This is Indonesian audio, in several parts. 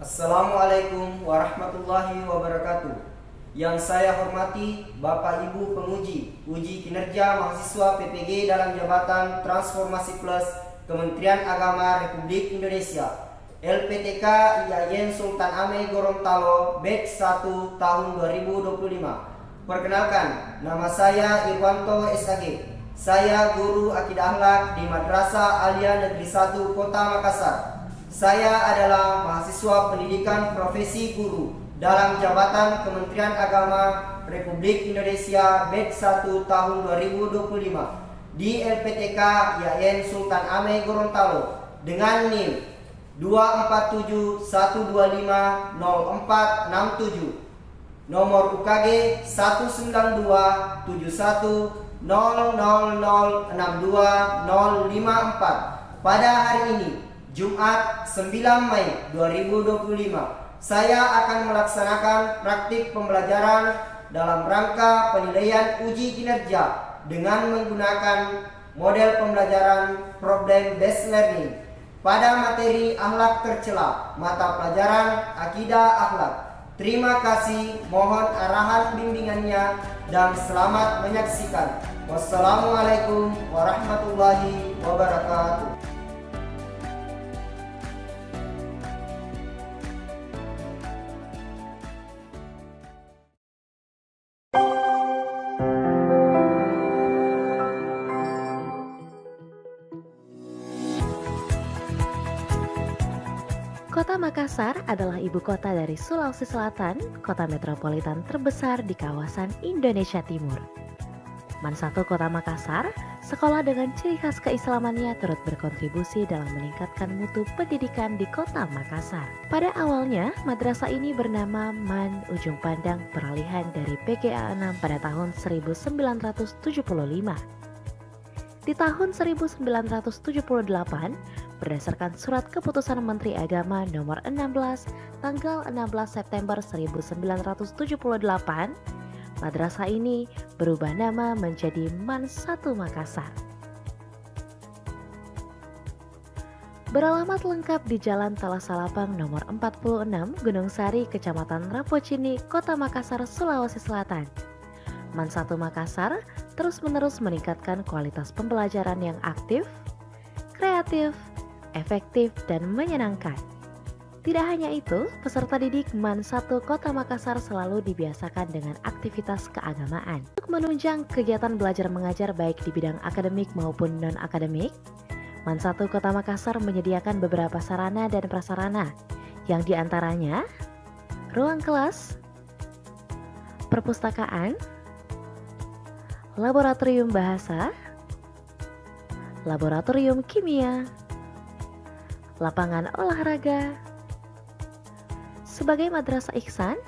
Assalamualaikum warahmatullahi wabarakatuh. Yang saya hormati Bapak Ibu penguji uji kinerja mahasiswa PPG dalam jabatan Transformasi Plus Kementerian Agama Republik Indonesia LPTK IAIN Sultan Ameng Gorontalo Batch 1 tahun 2025. Perkenalkan, nama saya Irwanto SAG. Saya guru akidah akhlak di Madrasah Alia Negeri 1 Kota Makassar. Saya adalah mahasiswa pendidikan profesi guru dalam jabatan Kementerian Agama Republik Indonesia Batch 1 tahun 2025 di LPTK IAIN Sultan Ameng Gorontalo dengan NIM 24712500467, nomor UKG 1927100006254. Pada hari ini Jumat 9 Mei 2025, saya akan melaksanakan praktik pembelajaran dalam rangka penilaian uji kinerja dengan menggunakan model pembelajaran problem based learning pada materi akhlak tercela mata pelajaran akidah akhlak. Terima kasih, mohon arahan bimbingannya dan selamat menyaksikan. Wassalamualaikum warahmatullahi wabarakatuh. Kota Makassar adalah ibu kota dari Sulawesi Selatan, kota metropolitan terbesar di kawasan Indonesia Timur. MAN 1 Kota Makassar, sekolah dengan ciri khas keislamannya turut berkontribusi dalam meningkatkan mutu pendidikan di kota Makassar. Pada awalnya, madrasah ini bernama MAN Ujung Pandang peralihan dari PGA 6 pada tahun 1975. Di tahun 1978, berdasarkan surat keputusan Menteri Agama nomor 16 tanggal 16 September 1978, madrasah ini berubah nama menjadi MAN 1 Makassar. Beralamat lengkap di Jalan Talasalapang nomor 46, Gunung Sari, Kecamatan Rapocini, Kota Makassar, Sulawesi Selatan. MAN 1 Makassar terus-menerus meningkatkan kualitas pembelajaran yang aktif, kreatif, efektif, dan menyenangkan. Tidak hanya itu, peserta didik MAN 1 Kota Makassar selalu dibiasakan dengan aktivitas keagamaan. Untuk menunjang kegiatan belajar mengajar baik di bidang akademik maupun non-akademik, MAN 1 Kota Makassar menyediakan beberapa sarana dan prasarana, yang diantaranya ruang kelas, perpustakaan, laboratorium bahasa, laboratorium kimia, lapangan olahraga. Sebagai madrasah ihsan,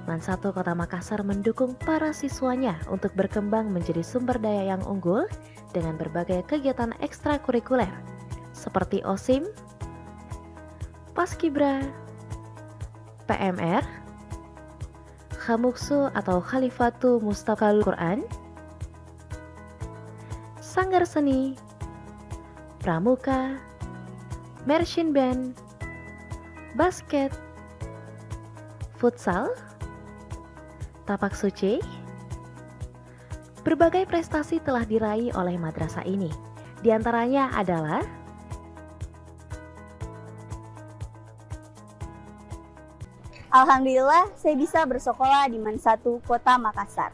MAN 1 Kota Makassar mendukung para siswanya untuk berkembang menjadi sumber daya yang unggul dengan berbagai kegiatan ekstrakurikuler seperti OSIM, Paskibra, PMR, Khamuksu atau Khalifatu Mustaqal Quran, Sanggar Seni, Pramuka, Marching Band, basket, futsal, tapak suci. Berbagai prestasi telah diraih oleh madrasah ini. Di antaranya adalah Alhamdulillah, saya bisa bersekolah di MAN 1 Kota Makassar.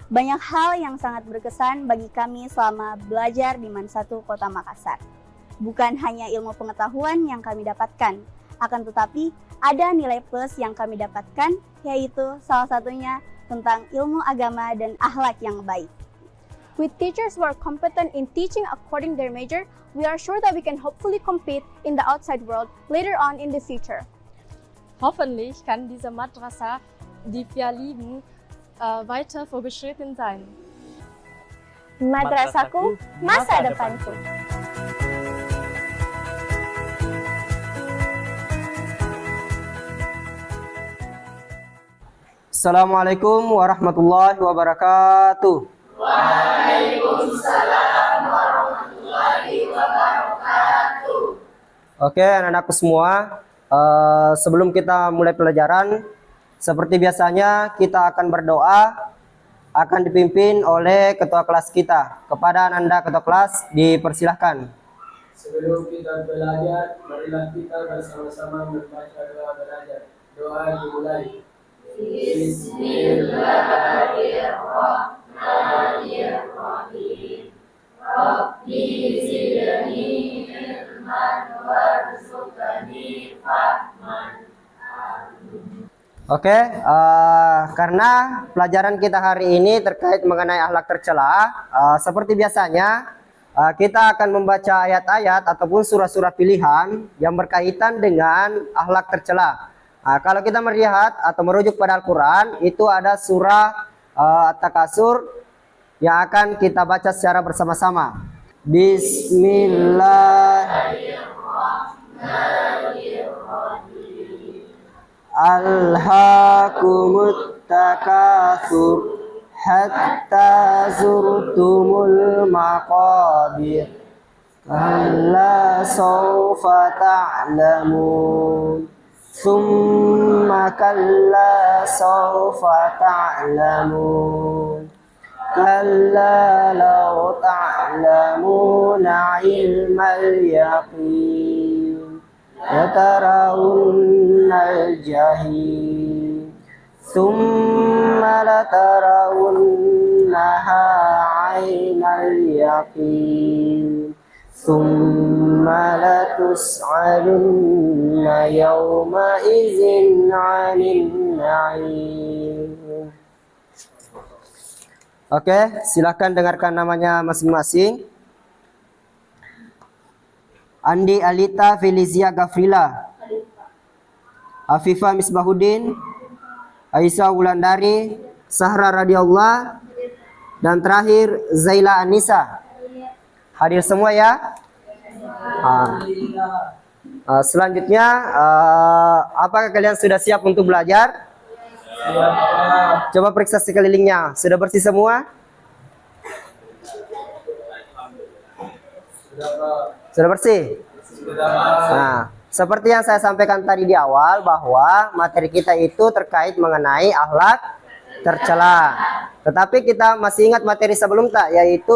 Banyak hal yang sangat berkesan bagi kami selama belajar di MAN 1 Kota Makassar. Bukan hanya ilmu pengetahuan yang kami dapatkan, akan tetapi ada nilai plus yang kami dapatkan, yaitu salah satunya tentang ilmu agama dan akhlak yang baik. With teachers who are competent in teaching according their major, we are sure that we can hopefully compete in the outside world later on in the future. Hoffentlich kann diese Madrasa, die wir lieben, weiter fortgeschritten sein. Madrasaku, masa depanku. Assalamualaikum warahmatullahi wabarakatuh. Waalaikumsalam warahmatullahi wabarakatuh. Oke, anak-anakku semua, Sebelum kita mulai pelajaran, seperti biasanya kita akan berdoa, akan dipimpin oleh ketua kelas kita. Kepada Anda ketua kelas dipersilahkan. Sebelum kita belajar, marilah kita bersama-sama membaca doa belajar. Doa dimulai. Bismillahirrahmanirrahim. Rabbi zidni ilman warzuqni fahman. Oke, karena pelajaran kita hari ini terkait mengenai akhlak tercela, seperti biasanya kita akan membaca ayat-ayat ataupun surah-surah pilihan yang berkaitan dengan akhlak tercela. Kalau kita melihat atau merujuk pada Al-Quran, itu ada surah At-Takasur yang akan kita baca secara bersama-sama. Bismillahirrahmanirrahim. Alhaakumut takatsur hatta zurtumul maqabir. Kalla sawfa ta'lamun. Thumma kalla sawfa ta'lamun. Kalla law ta'lamuna ilmal yaqin. Latarawunnal jahim. Thumma latarawunnaha 'ainal yaqin. Thumma latus'alunna yawma idzin 'anil na'im. Oke, silakan dengarkan namanya masing-masing. Andi Alita Felizia Gafrila, Afifah Misbahuddin, Aisyah Wulandari, Sahra Radiyallah, dan terakhir Zaila Anissa. Hadir semua ya. Selanjutnya, apakah kalian sudah siap untuk belajar? Coba periksa sekelilingnya. Sudah bersih semua? Sudah bersih? Nah, seperti yang saya sampaikan tadi di awal, bahwa materi kita itu terkait mengenai akhlak tercela. Tetapi kita masih ingat materi sebelum tak, yaitu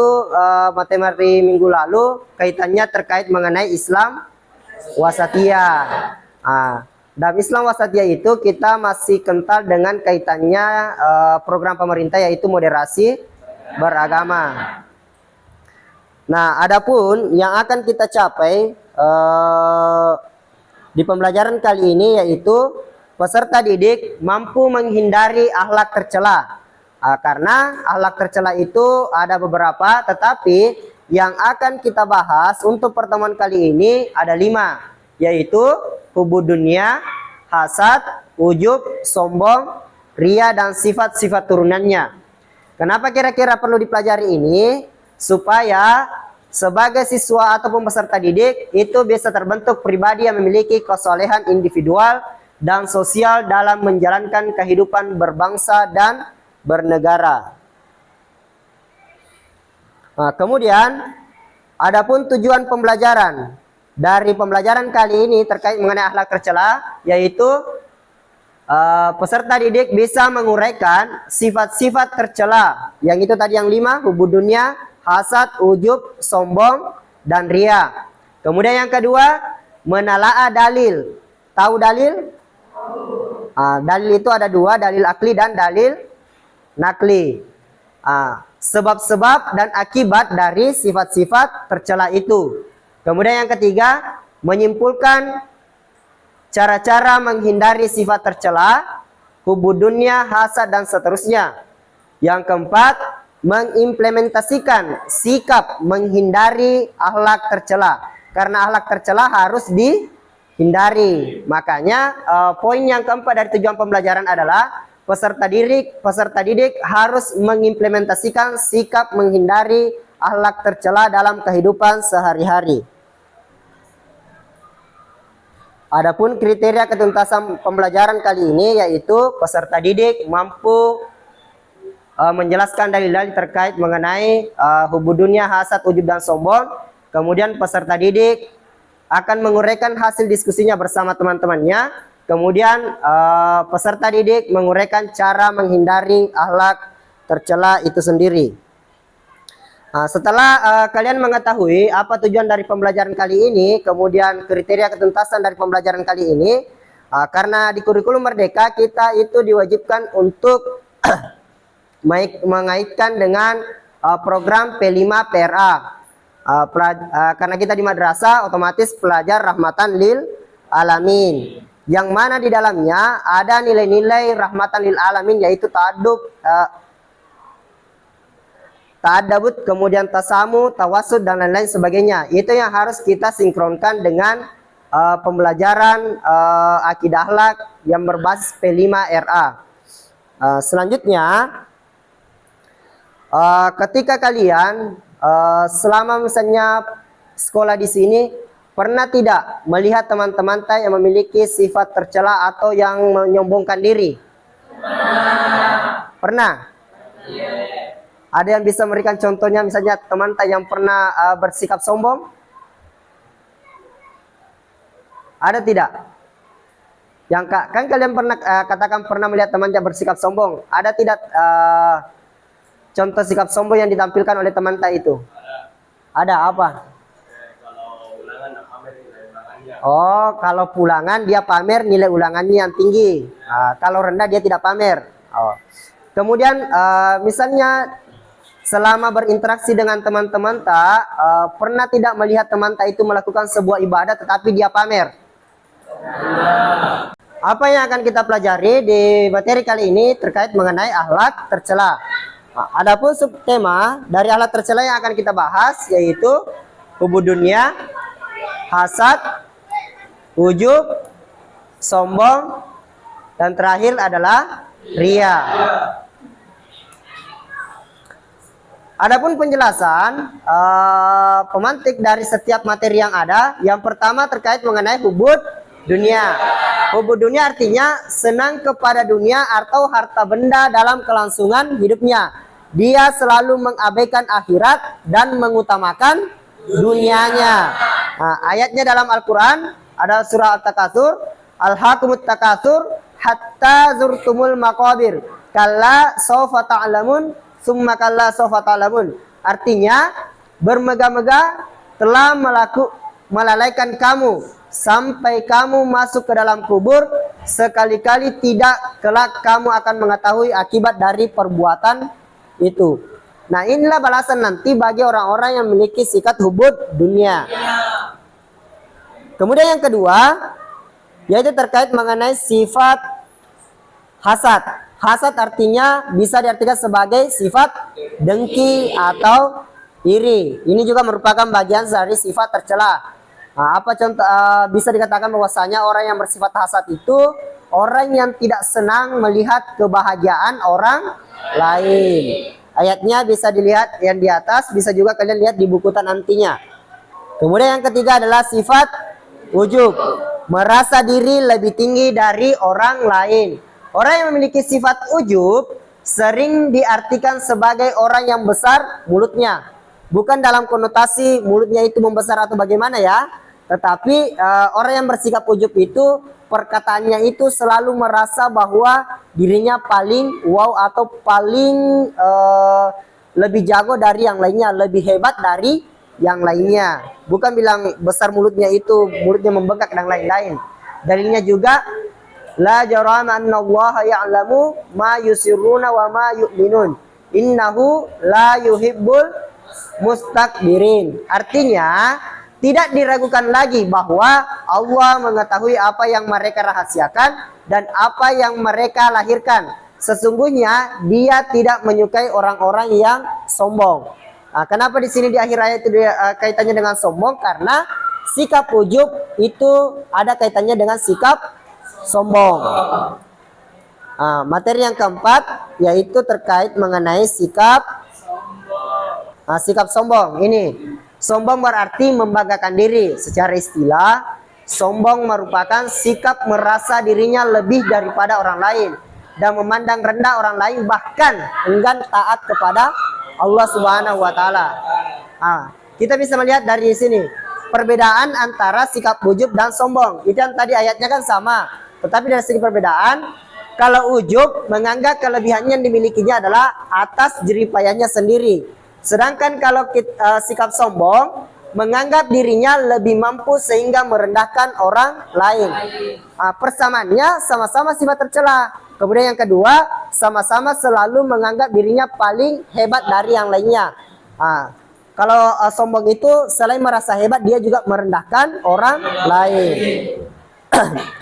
materi minggu lalu kaitannya terkait mengenai Islam wasatiyah. Dalam Islam wasatiyah itu kita masih kental dengan kaitannya program pemerintah, yaitu moderasi beragama. Nah, adapun yang akan kita capai di pembelajaran kali ini, yaitu peserta didik mampu menghindari akhlak tercela. Karena akhlak tercela itu ada beberapa, tetapi yang akan kita bahas untuk pertemuan kali ini ada 5, yaitu hubud dunia, hasad, ujub, sombong, ria, dan sifat-sifat turunannya. Kenapa kira-kira perlu dipelajari ini? Supaya sebagai siswa ataupun peserta didik itu bisa terbentuk pribadi yang memiliki kesolehan individual dan sosial dalam menjalankan kehidupan berbangsa dan bernegara. Nah, kemudian adapun tujuan pembelajaran dari pembelajaran kali ini terkait mengenai akhlak tercela, yaitu peserta didik bisa menguraikan sifat-sifat tercela, yang itu tadi yang 5, hubud dunia, hasad, ujub, sombong, dan ria. Kemudian yang kedua, menalaah dalil. Tahu dalil? Dalil itu ada 2, dalil akli dan dalil nakli. Sebab-sebab dan akibat dari sifat-sifat tercela itu. Kemudian yang ketiga, menyimpulkan cara-cara menghindari sifat tercela, hubud dunia, hasad, dan seterusnya. Yang keempat, mengimplementasikan sikap menghindari akhlak tercela. Karena akhlak tercela harus dihindari. Makanya poin yang keempat dari tujuan pembelajaran adalah peserta didik harus mengimplementasikan sikap menghindari akhlak tercela dalam kehidupan sehari-hari. Adapun kriteria ketuntasan pembelajaran kali ini, yaitu peserta didik mampu menjelaskan dalil-dalil terkait mengenai hubud dunia, hasad, ujub, dan sombong. Kemudian peserta didik akan menguraikan hasil diskusinya bersama teman-temannya. Kemudian peserta didik menguraikan cara menghindari akhlak tercela itu sendiri. Setelah kalian mengetahui apa tujuan dari pembelajaran kali ini, kemudian kriteria ketuntasan dari pembelajaran kali ini, karena di kurikulum Merdeka kita itu diwajibkan untuk mengaitkan dengan program P5 PRA. Karena kita di madrasah, otomatis pelajar rahmatan lil alamin, yang mana di dalamnya ada nilai-nilai rahmatan lil alamin, yaitu ta'adabut, kemudian tasamu, tawasud, dan lain-lain sebagainya. Itu yang harus kita sinkronkan dengan pembelajaran akidah akhlak yang berbasis P5 RA. Selanjutnya, ketika kalian selama misalnya sekolah di sini, pernah tidak melihat teman-teman yang memiliki sifat tercela atau yang menyombongkan diri? Pernah? Ada yang bisa memberikan contohnya, misalnya teman yang pernah bersikap sombong? Ada tidak? Yang kan kalian pernah katakan pernah melihat teman yang bersikap sombong. Ada tidak contoh sikap sombong yang ditampilkan oleh teman itu? Ada apa? Oh, kalau pulangan dia pamer nilai ulangannya yang tinggi. Kalau rendah dia tidak pamer. Kemudian misalnya selama berinteraksi dengan teman-teman pernah tidak melihat teman itu melakukan sebuah ibadah tetapi dia pamer? Apa yang akan kita pelajari di materi kali ini terkait mengenai akhlak tercela. Adapun subtema dari akhlak tercela yang akan kita bahas yaitu hubud dunia, hasad, ujub, sombong, dan terakhir adalah ria. Adapun penjelasan pemantik dari setiap materi yang ada, yang pertama terkait mengenai hubud dunia. Hubud dunia artinya senang kepada dunia atau harta benda dalam kelangsungan hidupnya. Dia selalu mengabaikan akhirat dan mengutamakan dunianya. Ayatnya dalam Al-Quran ada surah At-Takatsur, Alhaakumut takatsur hatta zurtumul maqabir, kalla sawfa ta'lamun summa kalla sawfa ta'lamun. Artinya bermegah-megah telah melalaikan kamu sampai kamu masuk ke dalam kubur, sekali-kali tidak kelak kamu akan mengetahui akibat dari perbuatan itu. Nah, inilah balasan nanti bagi orang-orang yang memiliki sikap hubud dunia. Kemudian yang kedua yaitu terkait mengenai sifat hasad. Hasad artinya bisa diartikan sebagai sifat dengki atau iri. Ini juga merupakan bagian dari sifat tercela. Apa contoh bisa dikatakan bahwasanya orang yang bersifat hasad itu orang yang tidak senang melihat kebahagiaan orang lain. Ayatnya bisa dilihat yang di atas, bisa juga kalian lihat di buku nantinya. Kemudian yang ketiga adalah sifat ujub, merasa diri lebih tinggi dari orang lain. Orang yang memiliki sifat ujub sering diartikan sebagai orang yang besar mulutnya. Bukan dalam konotasi mulutnya itu membesar atau bagaimana ya, tetapi orang yang bersikap ujub itu perkataannya itu selalu merasa bahwa dirinya paling wow atau paling lebih jago dari yang lainnya, lebih hebat dari yang lainnya. Bukan bilang besar mulutnya itu mulutnya membengkak dan lain-lain. Dalilnya juga la jarama annallaha ya'lamu ma yusirruna wa ma yu'linun innahu la yuhibbul mustakbirin. Artinya tidak diragukan lagi bahwa Allah mengetahui apa yang mereka rahasiakan dan apa yang mereka lahirkan. Sesungguhnya Dia tidak menyukai orang-orang yang sombong. Kenapa di sini di akhir ayat itu kaitannya dengan sombong? Karena sikap ujub itu ada kaitannya dengan sikap sombong. Materi yang keempat yaitu terkait mengenai sikap sombong. Ini sombong berarti membanggakan diri. Secara istilah, sombong merupakan sikap merasa dirinya lebih daripada orang lain dan memandang rendah orang lain, bahkan enggan taat kepada Allah Subhanahu wa taala. Kita bisa melihat dari sini perbedaan antara sikap ujub dan sombong. Itu yang tadi ayatnya kan sama. Tetapi dari segi perbedaan, kalau ujub menganggap kelebihannya yang dimilikinya adalah atas jeripayahnya sendiri. Sedangkan kalau sikap sombong menganggap dirinya lebih mampu sehingga merendahkan orang lain. Persamaannya sama-sama sifat tercela. Kemudian yang kedua, sama-sama selalu menganggap dirinya paling hebat dari yang lainnya. Kalau sombong itu selain merasa hebat, dia juga merendahkan orang lain.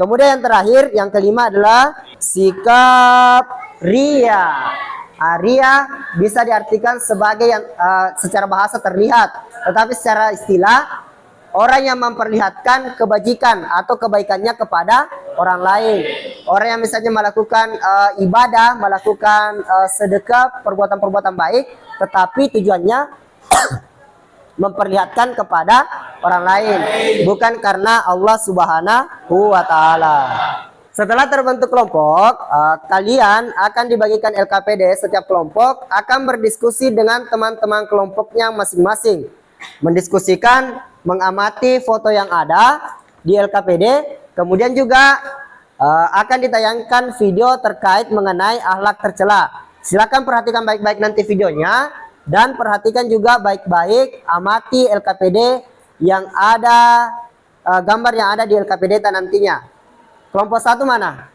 Kemudian yang terakhir, yang kelima adalah sikap ria. Ria bisa diartikan sebagai yang secara bahasa terlihat, tetapi secara istilah orang yang memperlihatkan kebajikan atau kebaikannya kepada orang lain. Orang yang misalnya melakukan ibadah, melakukan sedekah, perbuatan-perbuatan baik, tetapi tujuannya memperlihatkan kepada orang lain, bukan karena Allah Subhanahu wa Ta'ala. Setelah terbentuk kelompok, kalian akan dibagikan LKPD. Setiap kelompok akan berdiskusi dengan teman-teman kelompoknya masing-masing, mendiskusikan, mengamati foto yang ada di LKPD. Kemudian juga akan ditayangkan video terkait mengenai akhlak tercela. Silakan perhatikan baik-baik nanti videonya, dan perhatikan juga baik-baik, amati LKPD yang ada, gambar yang ada di LKPD nantinya. Kelompok 1 mana?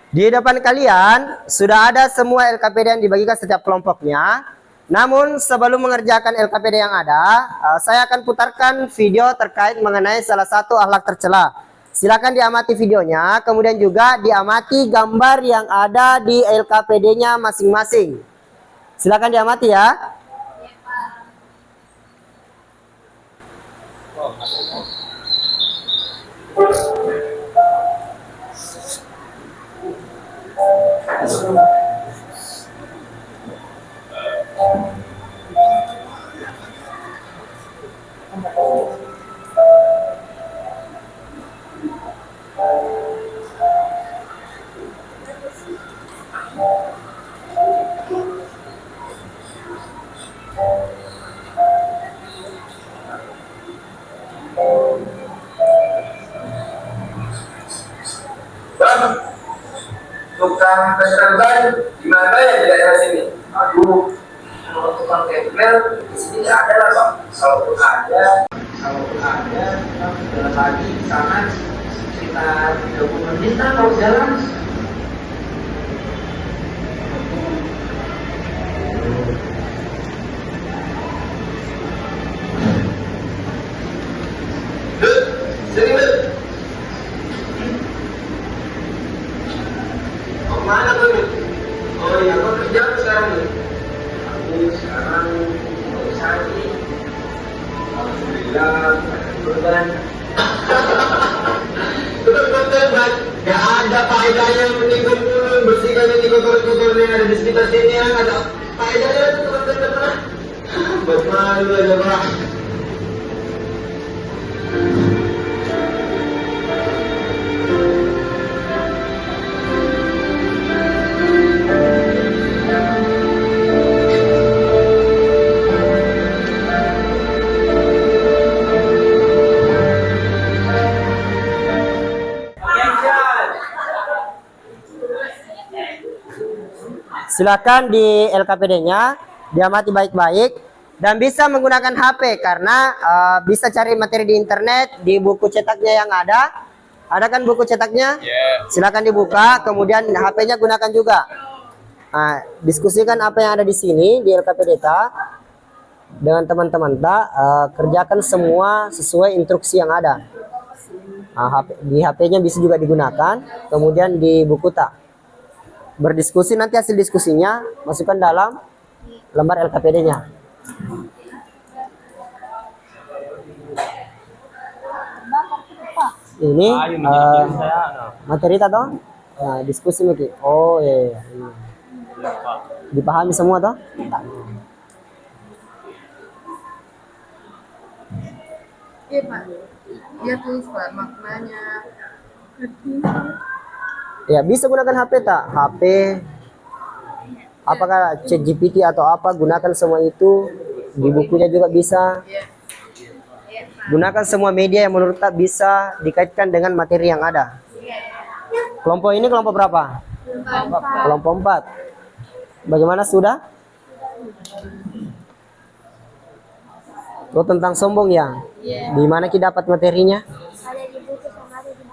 Di depan kalian sudah ada semua LKPD yang dibagikan setiap kelompoknya. Namun sebelum mengerjakan LKPD yang ada, saya akan putarkan video terkait mengenai salah satu akhlak tercela. Silakan diamati videonya, kemudian juga diamati gambar yang ada di LKPD-nya masing-masing. Silakan diamati ya. Tukang penggerak ban di mana ya di daerah sini? Aduh, kalau tukang tempel di sini nggak ada lah bang. Kalaupun ada, jalan lagi di sana sekitar 30 menit kalau jalan. Mana tuh? Oh iya, aku kerja sekarang nih. Aku sekarang mau cari. Alhamdulillah, beban. Betul-betul, Mas. Gak ada faedahnya menikun dulu, bersihkan ini kotor-kotor yang ada di sekitar sini. Ada faedahnya itu teman-teman. Buat malu aja, Pak. Silakan di LKPD-nya diamati baik-baik dan bisa menggunakan HP karena bisa cari materi di internet, di buku cetaknya yang ada. Ada kan buku cetaknya? Silakan dibuka, kemudian HP-nya gunakan juga. Diskusikan apa yang ada di sini di LKPD dengan teman-teman kerjakan semua sesuai instruksi yang ada. Di HP-nya bisa juga digunakan, kemudian di buku berdiskusi, nanti hasil diskusinya masukkan dalam lembar LKPD-nya. Ini materi atau Nah, diskusi mungkin. Oh iya, iya. Dipahami semua toh? Iya Pak, dia tulis Pak maknanya. Ya, bisa gunakan HP tak? HP, apakah ChatGPT atau apa, gunakan semua itu. Di bukunya juga bisa. Gunakan semua media yang menurut tak bisa dikaitkan dengan materi yang ada. Kelompok ini kelompok berapa? Kelompok 4. Bagaimana sudah? Oh, tentang sombong ya? Di mana kita dapat materinya?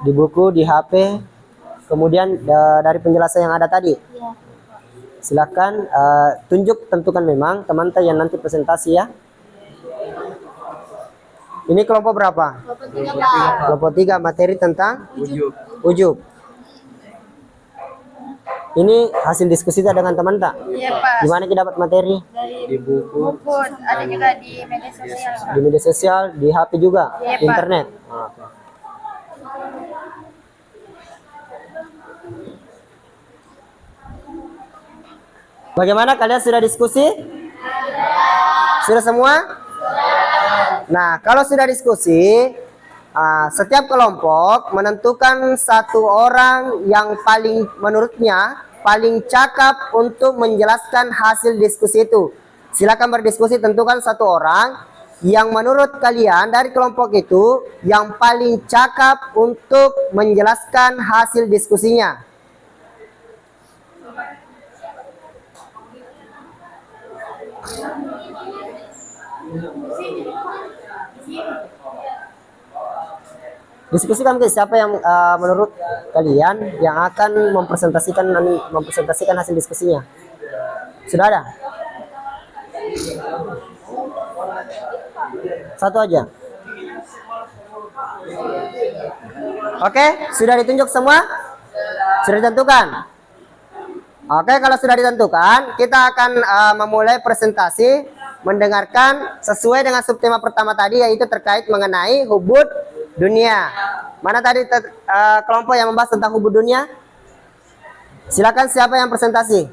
Di buku, di HP. Kemudian dari penjelasan yang ada tadi. Silakan tunjuk, tentukan memang teman-teman yang nanti presentasi ya. Ini kelompok berapa? Kelompok 3, materi tentang ujub. Ini hasil diskusi kita dengan teman tak? Iya Pak. Di mana kita dapat materi? Di buku. Ada juga di media sosial Pak. Di media sosial, di HP juga, Iya, Pak. internet. Bagaimana, kalian sudah diskusi? Sudah semua? Nah, kalau sudah diskusi, setiap kelompok menentukan satu orang yang paling menurutnya paling cakap untuk menjelaskan hasil diskusi itu. Silakan berdiskusi, tentukan satu orang yang menurut kalian dari kelompok itu yang paling cakap untuk menjelaskan hasil diskusinya. Diskusikan guys, siapa yang menurut kalian yang akan mempresentasikan hasil diskusinya. Sudah ada? Satu aja. Oke, sudah ditunjuk semua? Sudah ditentukan? Oke, kalau sudah ditentukan, kita akan memulai presentasi mendengarkan sesuai dengan subtema pertama tadi, yaitu terkait mengenai hubud dunia. Mana tadi kelompok yang membahas tentang hubud dunia? Silakan, siapa yang presentasi?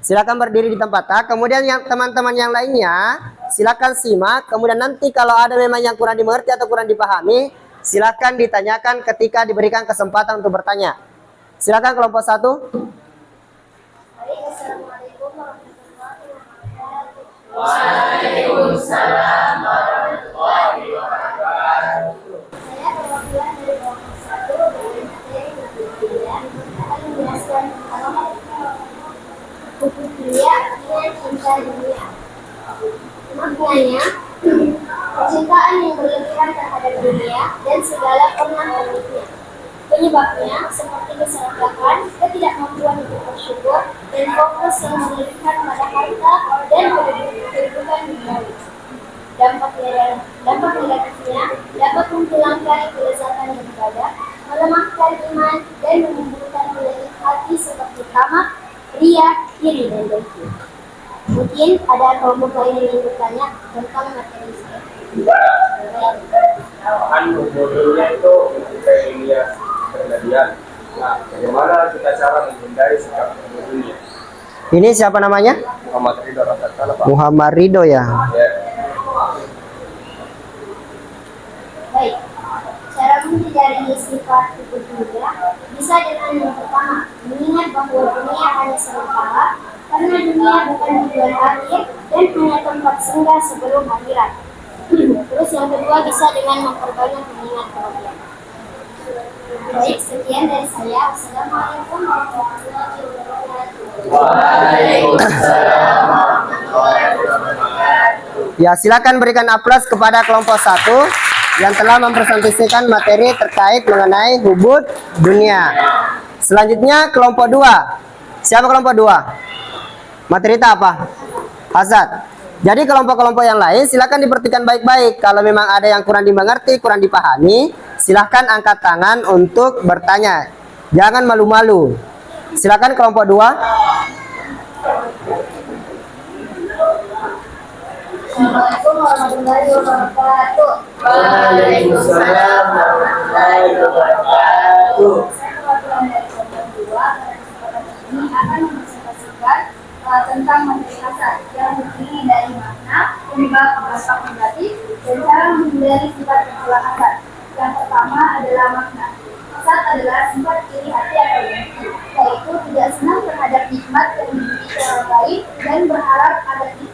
Silakan berdiri di tempat. Kemudian yang teman-teman yang lainnya silakan simak. Kemudian nanti kalau ada memang yang kurang dimengerti atau kurang dipahami, silakan ditanyakan ketika diberikan kesempatan untuk bertanya. Silakan kelompok 1. Waalaikumsalam warahmatullahi wabarakatuh. Saya perwakilan dari kelompok 1 dari materi Wikipedia akan menjelaskan tentang Wikipedia dan cinta dunia. Maknanya, kecintaan yang berlebihan terhadap dunia dan segala pernak-perniknya. Penyebabnya seperti keserakahan, ketidakmampuan untuk bersyukur, dan fokus yang berlebihan pada harta dan kehidupan duniawi. Dampak negatifnya dapat menghilangkan kelezatan beribadah, melemahkan iman, dan menimbulkan penyakit hati seperti tamak, ria, iri, dan dengki. Mungkin ada kelompok lain yang ingin bertanya tentang materi saya. Kan modelnya itu kayak lihat kejadian. Nah, bagaimana kita cara menghindari sikap modelnya? Ini siapa namanya? Muhammad Ridho Rasakan, Pak. Muhammad Ridho ya. Baik, cara menghindari sifat hubud dunia bisa dengan yang pertama, mengingat bahwa dunia hanya sementara, karena dunia bukan tujuan akhir dan hanya tempat singgah sebelum akhirat. Terus yang kedua bisa dengan memperbanyak mengingat kemudian. Baik, sekian dari saya. Wassalamualaikum warahmatullahi wabarakatuh. Waalaikumsalam warahmatullahi wabarakatuh. Ya, silakan berikan aplaus kepada kelompok 1 yang telah mempresentasikan materi terkait mengenai hubud dunia. Selanjutnya kelompok 2. Siapa kelompok 2? Materi itu apa? Hazard. Jadi kelompok-kelompok yang lain silakan diperhatikan baik-baik. Kalau memang ada yang kurang dimengerti, kurang dipahami, silahkan angkat tangan untuk bertanya. Jangan malu-malu. Silakan kelompok 2. Assalamualaikum warahmatullahi wabarakatuh. Waalaikumsalam warahmatullahi wabarakatuh. Saya perwakilan dari kelompok akan mempresentasikan tentang materi hasad yang terdiri dari makna, penyebab, dampak negatif, dan cara menghindari sifat tercela hasad. Yang pertama adalah makna. Hasad adalah sifat iri hati atau dengki, yaitu tidak senang terhadap nikmat yang dimiliki orang lain dan berharap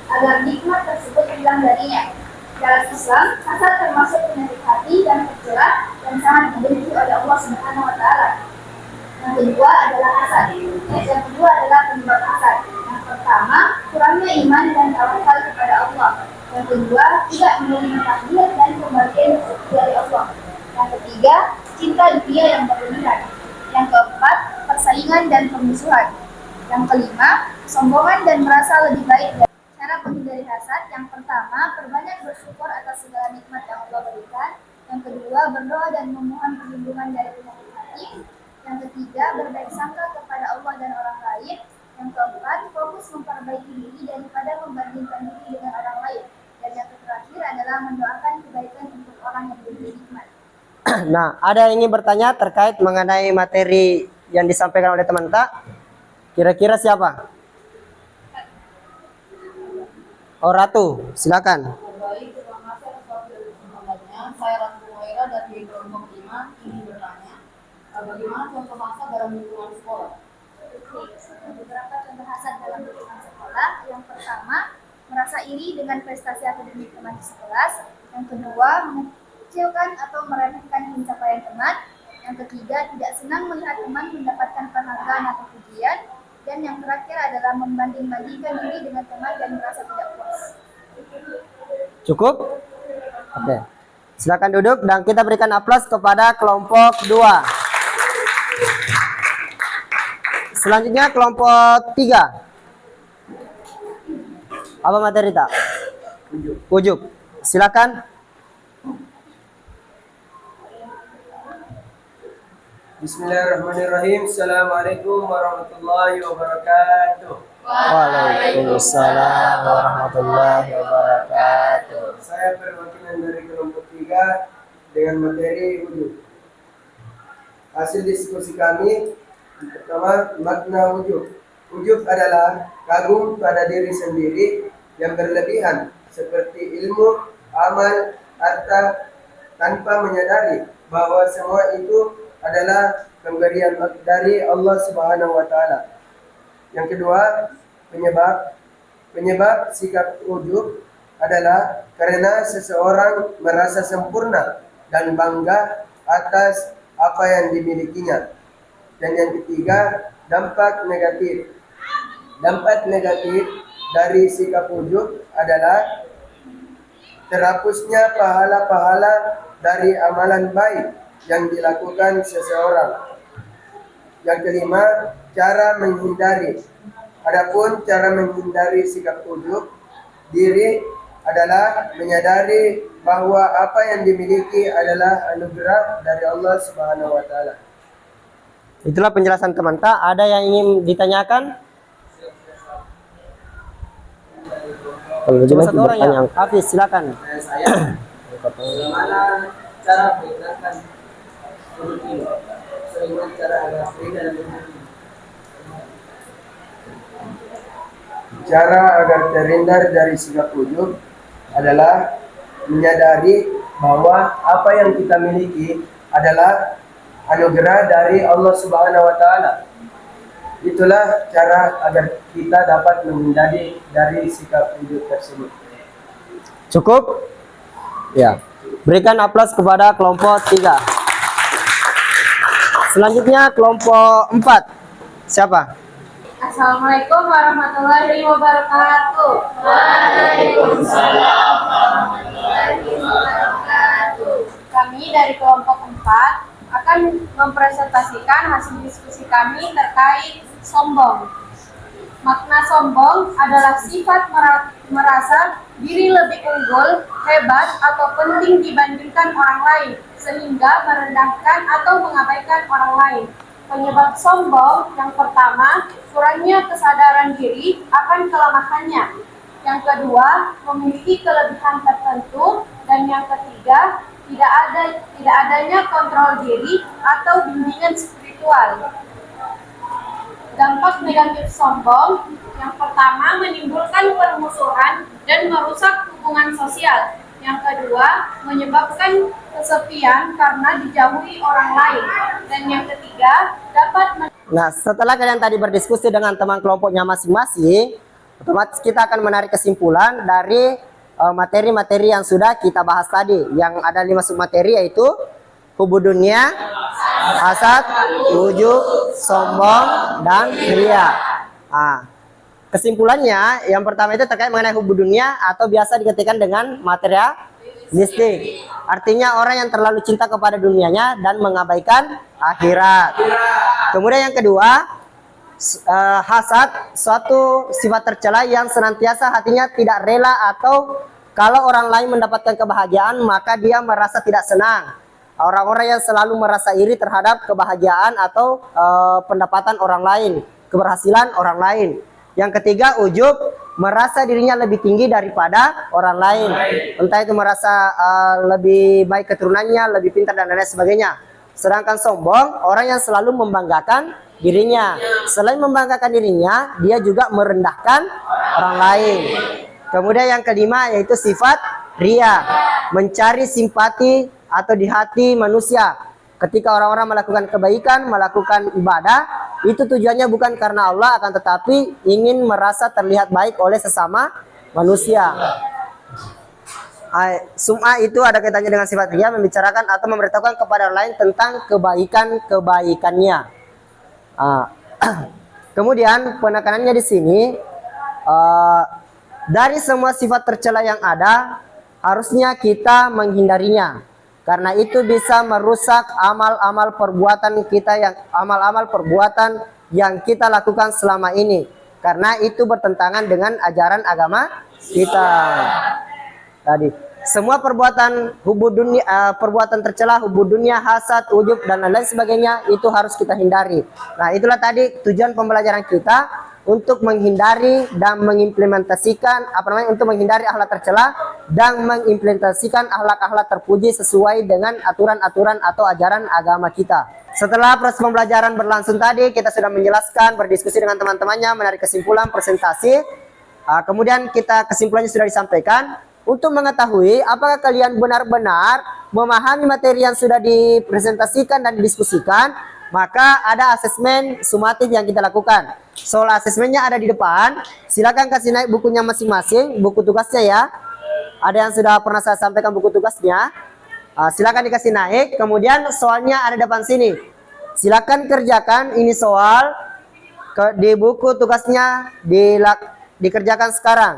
agar nikmat tersebut hilang darinya. Dalam Islam, hasad termasuk penyakit hati yang tercela dan sangat dibenci oleh Allah Subhanahu wa Ta'ala. Yang kedua adalah hasad. Yang kedua adalah penyebab hasad. Yang pertama, kurangnya iman dan tawakal kepada Allah. Yang kedua, tidak menerima takdir dan pembagian rezeki dari Allah. Yang ketiga, cinta dunia yang berlebihan. Yang keempat, persaingan dan permusuhan. Yang kelima, sombongan dan merasa lebih baik. Cara menghindari hasad, yang pertama, perbanyak bersyukur atas segala nikmat yang Allah berikan. Yang kedua, berdoa dan memohon perlindungan dari penyakit hati. Yang ketiga, berbaik sangka kepada Allah dan orang lain. Yang keempat, fokus memperbaiki diri daripada membandingkan diri dengan orang lain. Dan yang terakhir adalah mendoakan kebaikan untuk orang yang diberi nikmat. Nah, ada yang ingin bertanya terkait mengenai materi yang disampaikan oleh teman tak? Kira-kira siapa? Oh, Ratu, silakan. Baik, terima kasih atas waktu dan kesempatannya. Saya Ratu Humaira dari kelompok 5 ingin bertanya, bagaimana contoh hasad dalam lingkungan sekolah? Beberapa contoh hasad dalam lingkungan sekolah. Yang pertama, merasa iri dengan prestasi akademik teman di sekelas. Yang kedua, mengecilkan atau meremehkan pencapaian teman. Yang ketiga, tidak senang melihat teman mendapatkan penghargaan atau pujian. Dan yang terakhir adalah membanding-bandingkan diri dengan teman dan merasa tidak puas. Cukup? Oke. Silakan duduk dan kita berikan aplaus kepada kelompok 2. Selanjutnya kelompok 3. Apa materi tak? Ujub. Silakan. Bismillahirrahmanirrahim. Assalamualaikum warahmatullahi wabarakatuh. Waalaikumsalam warahmatullahi wabarakatuh. Saya perwakilan dari kelompok 3 dengan materi wujud. Hasil diskusi kami, pertama, makna wujud. Wujud adalah kagum pada diri sendiri yang berlebihan, seperti ilmu, amal, harta, tanpa menyadari bahwa semua itu adalah pemberian dari Allah Subhanahu wa Ta'ala. Yang kedua, penyebab sikap ujub adalah karena seseorang merasa sempurna dan bangga atas apa yang dimilikinya. Dan yang ketiga, dampak negatif. Dampak negatif dari sikap ujub adalah terhapusnya pahala-pahala dari amalan baik yang dilakukan seseorang. Yang kelima, cara menghindari. Adapun cara menghindari sikap ujub diri adalah menyadari bahwa apa yang dimiliki adalah anugerah dari Allah Subhanahu wa Ta'ala. Itulah penjelasan teman tak. Ada yang ingin ditanyakan? Kalau satu orang ya, Hafiz, silakan. Saya bagaimana cara menghilangkan huruf ini? Bagaimana cara agar terhindar dari huruf ini? Cara agar terhindar dari sikap ujub adalah menyadari bahwa apa yang kita miliki adalah anugerah dari Allah Subhanahu wa Ta'ala. Itulah cara agar kita dapat menghindari dari sikap ujub tersebut. Cukup? Ya. Berikan aplaus kepada kelompok 3. Selanjutnya kelompok 4. Siapa? Assalamualaikum warahmatullahi wabarakatuh. Waalaikumsalam warahmatullahi wabarakatuh. Kami dari kelompok 4 akan mempresentasikan hasil diskusi kami terkait sombong. Makna sombong adalah sifat merasa diri lebih unggul, hebat, atau penting dibandingkan orang lain, sehingga merendahkan atau mengabaikan orang lain. Penyebab sombong yang pertama, kurangnya kesadaran diri akan kelemahannya. Yang kedua, memiliki kelebihan tertentu. Dan yang ketiga, tidak adanya kontrol diri atau bimbingan spiritual. Dampak negatif sombong yang pertama menimbulkan permusuhan dan merusak hubungan sosial. Yang kedua, menyebabkan kesepian karena dijauhi orang lain. Dan yang ketiga, dapat Nah, setelah kalian tadi berdiskusi dengan teman kelompoknya masing-masing, otomatis kita akan menarik kesimpulan dari materi-materi yang sudah kita bahas tadi. Yang ada 5 submateri yaitu hubud dunia, hasad, ujub, sombong, dan ria. Nah, kesimpulannya yang pertama itu terkait mengenai hubud dunia atau biasa diketikkan dengan materialistik. Artinya orang yang terlalu cinta kepada dunianya dan mengabaikan akhirat. Kemudian yang kedua, hasad, suatu sifat tercela yang senantiasa hatinya tidak rela atau kalau orang lain mendapatkan kebahagiaan maka dia merasa tidak senang. Orang-orang yang selalu merasa iri terhadap kebahagiaan atau pendapatan orang lain, keberhasilan orang lain. Yang ketiga, ujub, merasa dirinya lebih tinggi daripada orang lain. Entah itu merasa lebih baik keturunannya, lebih pintar dan lain sebagainya. Sedangkan sombong, orang yang selalu membanggakan dirinya. Selain membanggakan dirinya, dia juga merendahkan orang lain. Kemudian yang kelima yaitu sifat ria, mencari simpati atau di hati manusia. Ketika orang-orang melakukan kebaikan, melakukan ibadah, itu tujuannya bukan karena Allah, akan tetapi ingin merasa terlihat baik oleh sesama manusia. Sum'ah itu ada kaitannya dengan sifat ria, membicarakan atau memberitahukan kepada orang lain tentang kebaikan-kebaikannya. Kemudian penekanannya di sini, dari semua sifat tercela yang ada, harusnya kita menghindarinya. Karena itu bisa merusak amal-amal perbuatan kita yang kita lakukan selama ini. Karena itu bertentangan dengan ajaran agama kita. Tadi semua perbuatan perbuatan tercela, hubud dunia, hasad, ujub dan lain sebagainya itu harus kita hindari. Nah, itulah tadi tujuan pembelajaran kita, untuk menghindari dan mengimplementasikan untuk menghindari akhlak tercela dan mengimplementasikan akhlak-akhlak terpuji sesuai dengan aturan-aturan atau ajaran agama kita. Setelah proses pembelajaran berlangsung tadi, kita sudah menjelaskan, berdiskusi dengan teman-temannya, menarik kesimpulan, presentasi. Kemudian kesimpulannya sudah disampaikan. Untuk mengetahui apakah kalian benar-benar memahami materi yang sudah dipresentasikan dan didiskusikan, maka ada asesmen sumatif yang kita lakukan. Soal asesmennya ada di depan. Silakan kasih naik bukunya masing-masing, buku tugasnya ya. Ada yang sudah pernah saya sampaikan buku tugasnya. Silakan dikasih naik. Kemudian soalnya ada di depan sini. Silakan kerjakan ini soal di buku tugasnya, dikerjakan sekarang.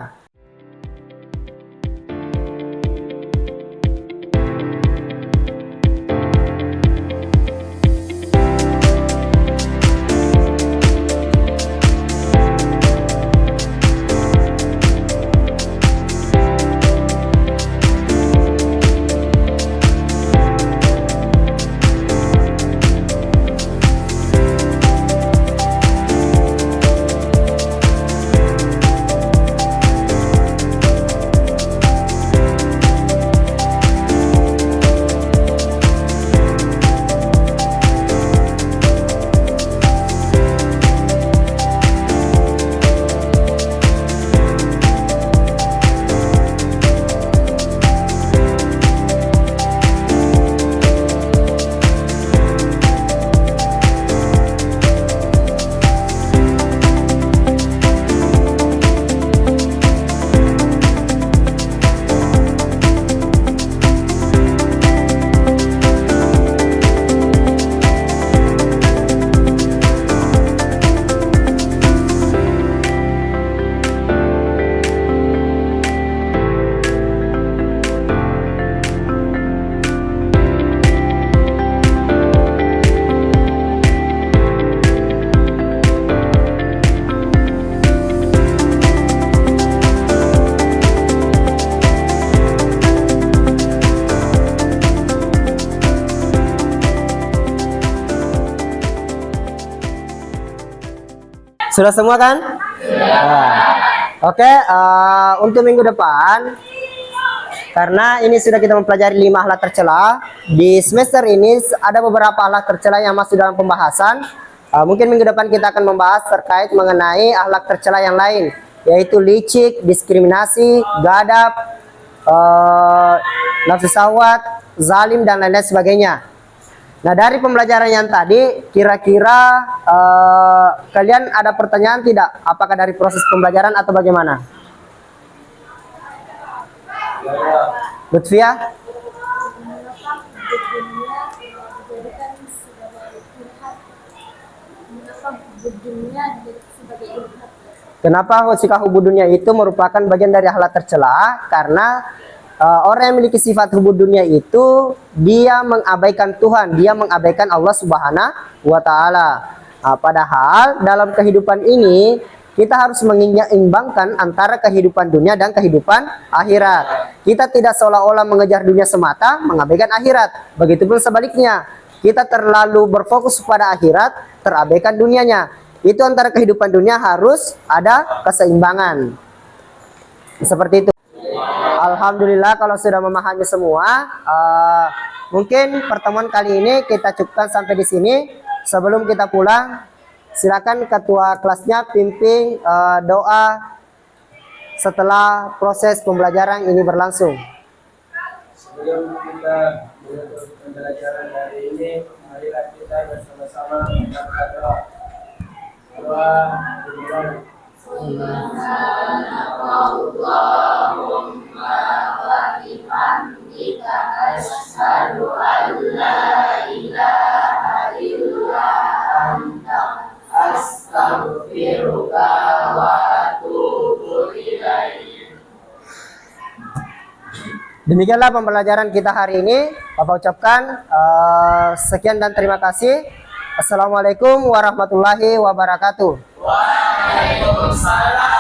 Sudah semua kan? Oke, untuk minggu depan, karena ini sudah kita mempelajari 5 akhlak tercela, di semester ini ada beberapa akhlak tercela yang masuk dalam pembahasan. Mungkin minggu depan kita akan membahas terkait mengenai akhlak tercela yang lain, yaitu licik, diskriminasi, gadab, nafsu syahwat, zalim, dan lain-lain sebagainya. Nah, dari pembelajaran yang tadi, kira-kira kalian ada pertanyaan tidak? Apakah dari proses pembelajaran atau bagaimana? Lutfia? Kenapa sikah hubud dunia itu merupakan bagian dari akhlak tercela? Karena orang yang memiliki sifat hubud dunia itu dia mengabaikan Tuhan, dia mengabaikan Allah Subhanahu wa taala. Padahal dalam kehidupan ini kita harus mengimbangkan antara kehidupan dunia dan kehidupan akhirat. Kita tidak seolah-olah mengejar dunia semata, mengabaikan akhirat. Begitupun sebaliknya, kita terlalu berfokus pada akhirat, terabaikan dunianya. Itu antara kehidupan dunia harus ada keseimbangan. Seperti itu. Alhamdulillah kalau sudah memahami semua. Mungkin pertemuan kali ini kita cukupkan sampai di sini. Sebelum kita pulang, silakan ketua kelasnya pimpin doa setelah proses pembelajaran ini berlangsung. Sebelum kita menutup pembelajaran hari ini, marilah kita bersama-sama mengucapkan doa. Demikianlah pembelajaran kita hari ini. Bapak ucapkan sekian dan terima kasih. Assalamualaikum warahmatullahi wabarakatuh. Waalaikumsalam.